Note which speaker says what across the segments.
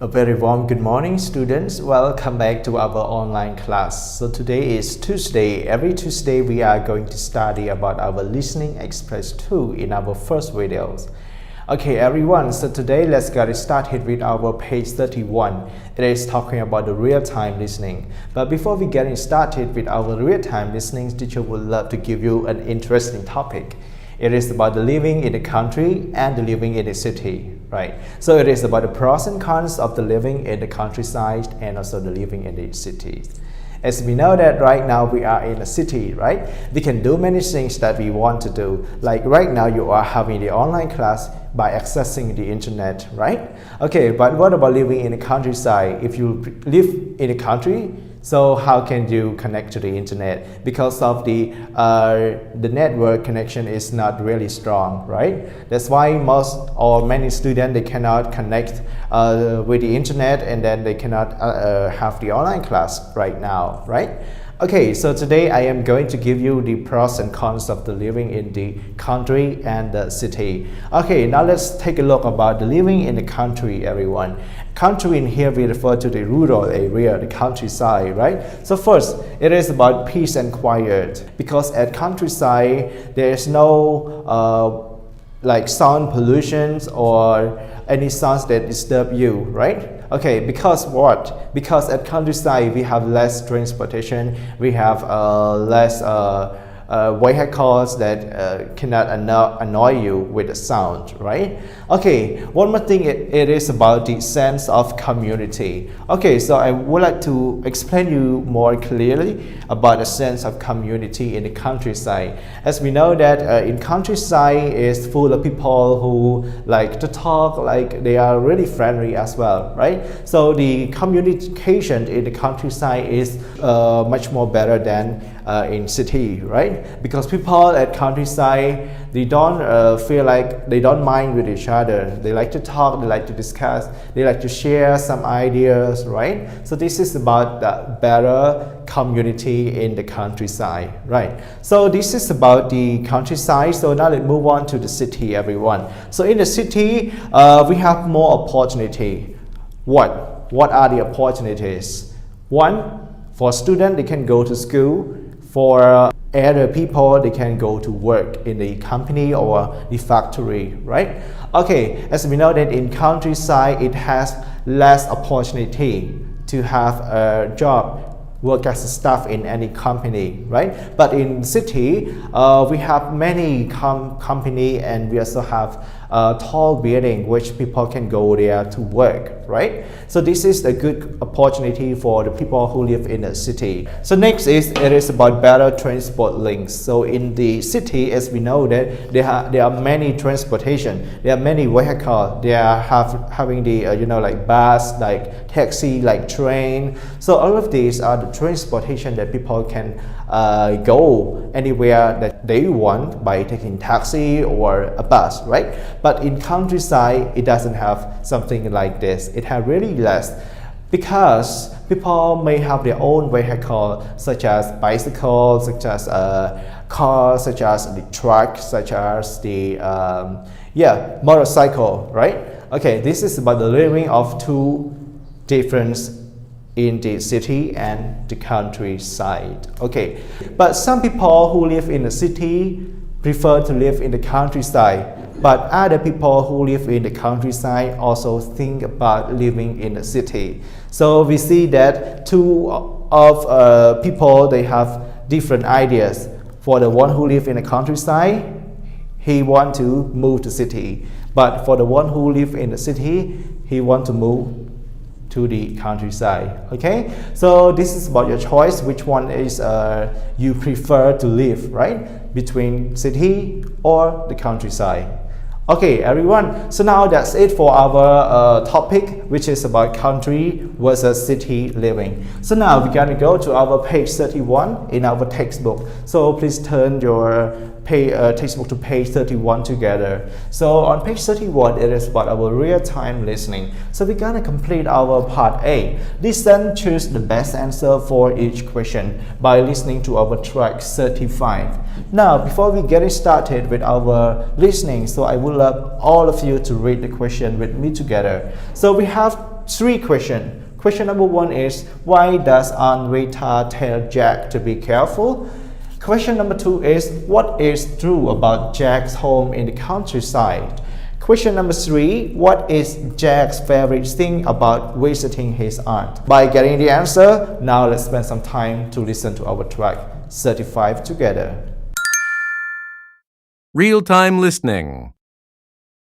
Speaker 1: A very warm good morning, students. Welcome back to our online class. So today is Tuesday. Every Tuesday we are going to study about our listening express 2 in our first videos. Okay everyone, so today let's get started with our page 31. It is talking about the real-time listening. But before we get started with our real-time listening, teacher would love to give you an interesting topic. It is about the living in the country and the living in the city, right? So it is about the pros and cons of the living in the countryside and also the living in the cities. As we know that right now we are in a city, right? We can do many things that we want to do. Like right now you are having the online class by accessing the internet, right? Okay, but what about living in the countryside? If you live in the country, so how can you connect to the internet? Because of the network connection is not really strong, right? That's why most or many students, they cannot connect with the internet, and then they cannot have the online class right now, right? Okay, so today I am going to give you the pros and cons of the living in the country and the city. Okay, now let's take a look about the living in the country, everyone. Country in here we refer to the rural area, the countryside, right? So first, it is about peace and quiet, because at countryside there is no like sound pollutions or any sounds that disturb you, right? Okay, because what? Because at countryside we have less transportation, we have less vehicles that cannot annoy you with the sound, right? Okay, one more thing, it is about the sense of community. Okay, so I would like to explain you more clearly about the sense of community in the countryside. As we know that in countryside is full of people who like to talk, like they are really friendly as well, right? So the communication in the countryside is much more better than in city, right? Because people at countryside, they don't feel like they don't mind with each other. They like to talk, they like to discuss, they like to share some ideas, right? So this is about the better community in the countryside, right? So this is about the countryside. So now let's move on to the city, everyone. So in the city, we have more opportunity. What are the opportunities? One, for students, they can go to school. For other people, they can go to work in the company or the factory, right? Okay, as we know that in countryside, it has less opportunity to have a job, work as a staff in any company, right? But in city, we have many company, and we also have tall building which people can go there to work, right? So this is a good opportunity for the people who live in the city. So next is, it is about better transport links. So in the city, as we know that there are many transportation, there are many vehicles, they are having the like bus, like taxi, like train. So all of these are the transportation that people can go anywhere that they want by taking taxi or a bus, right? But in countryside, it doesn't have something like this. It has really less, because people may have their own vehicle, such as bicycles, such as cars, such as the truck, such as the motorcycle, right? Okay, this is about the living of two difference in the city and the countryside. Okay, but some people who live in the city prefer to live in the countryside, but other people who live in the countryside also think about living in the city. So we see that two of people, they have different ideas. For the one who live in the countryside, he want to move to city, but for the one who live in the city, he want to move to the countryside. Okay, so this is about your choice, which one is you prefer to live, right? Between city or the countryside. Okay everyone, so now that's it for our topic, which is about country versus city living. So now we're gonna go to our page 31 in our textbook. So please turn your textbook to page 31 together. So on page 31, it is about our real-time listening. So we're gonna complete our part A. Listen, choose the best answer for each question by listening to our track 35. Now, before we get started with our listening, so I would love all of you to read the question with me together. So we have three questions. Question number one is, why does Aunt Rita tell Jack to be careful? Question number two is, what is true about Jack's home in the countryside? Question number three, what is Jack's favorite thing about visiting his aunt? By getting the answer, now let's spend some time to listen to our track 35 together.
Speaker 2: Real-time listening.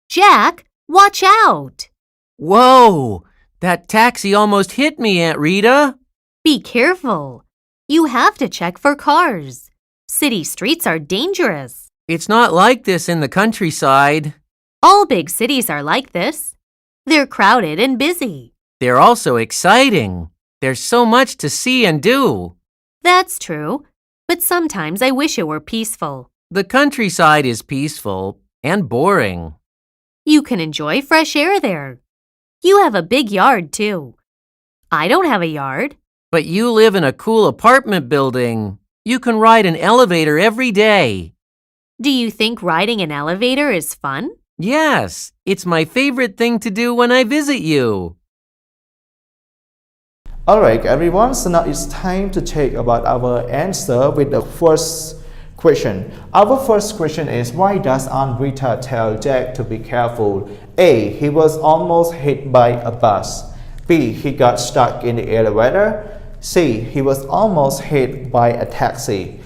Speaker 3: Jack, watch out!
Speaker 2: Whoa! That taxi almost hit me, Aunt Rita.
Speaker 3: Be careful. You have to check for cars. City streets are dangerous.
Speaker 2: It's not like this in the countryside.
Speaker 3: All big cities are like this. They're crowded and busy.
Speaker 2: They're also exciting. There's so much to see and do.
Speaker 3: That's true, but sometimes I wish it were peaceful.
Speaker 2: The countryside is peaceful and boring.
Speaker 3: You can enjoy fresh air there. You have a big yard, too. I don't have a yard.
Speaker 2: But you live in a cool apartment building. You can ride an elevator every day.
Speaker 3: Do you think riding an elevator is fun?
Speaker 2: Yes, it's my favorite thing to do when I visit you.
Speaker 1: Alright everyone, so now it's time to check about our answer with the first question. Our first question is, why does Aunt Rita tell Jack to be careful? A. He was almost hit by a bus. B. He got stuck in the elevator. C. He was almost hit by a taxi.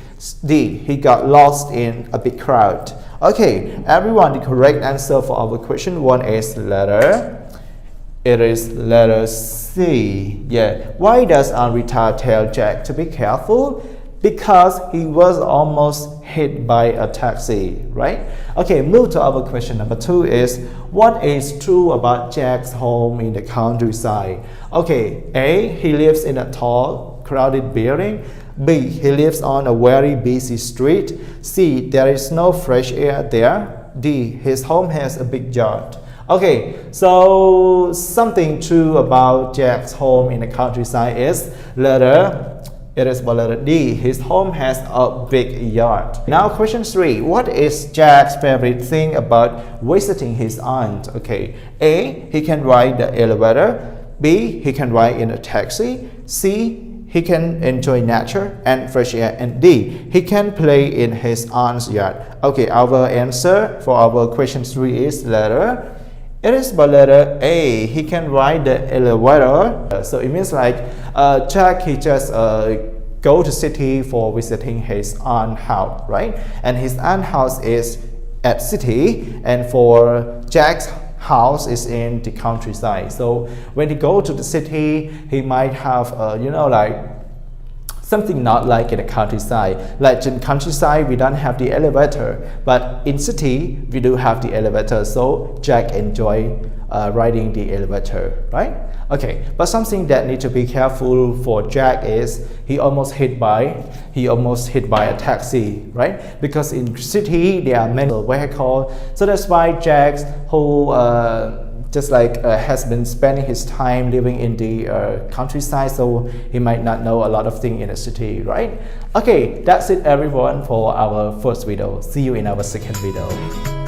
Speaker 1: D. He got lost in a big crowd. Okay, everyone, the correct answer for our question one is it is letter C. Yeah. Why does Aunt Rita tell Jack to be careful? Because he was almost hit by a taxi, right? Okay, move to our question number two is, what is true about Jack's home in the countryside? Okay, A. He lives in a tall, crowded building. B. He lives on a very busy street. C. There is no fresh air there. D. His home has a big yard. Okay, so something true about Jack's home in the countryside is letter D. His home has a big yard. Now question 3. What is Jack's favorite thing about visiting his aunt? Okay, A. He can ride the elevator. B. He can ride in a taxi. C. He can enjoy nature and fresh air. And D. He can play in his aunt's yard. Okay, our answer for our question 3 is it is by letter A. He can ride the elevator. So it means like Jack, he just go to city for visiting his aunt house, right? And his aunt house is at city, and for Jack's house is in the countryside. So when he go to the city, he might have like something not like in the countryside. Like in countryside, we don't have the elevator, but in city, we do have the elevator. So Jack enjoy riding the elevator, right? Okay, but something that need to be careful for Jack is he almost hit by a taxi, right? Because in city there are many vehicles, so that's why Jack, who has been spending his time living in the countryside, so he might not know a lot of things in the city, right? Okay, that's it everyone for our first video. See you in our second video.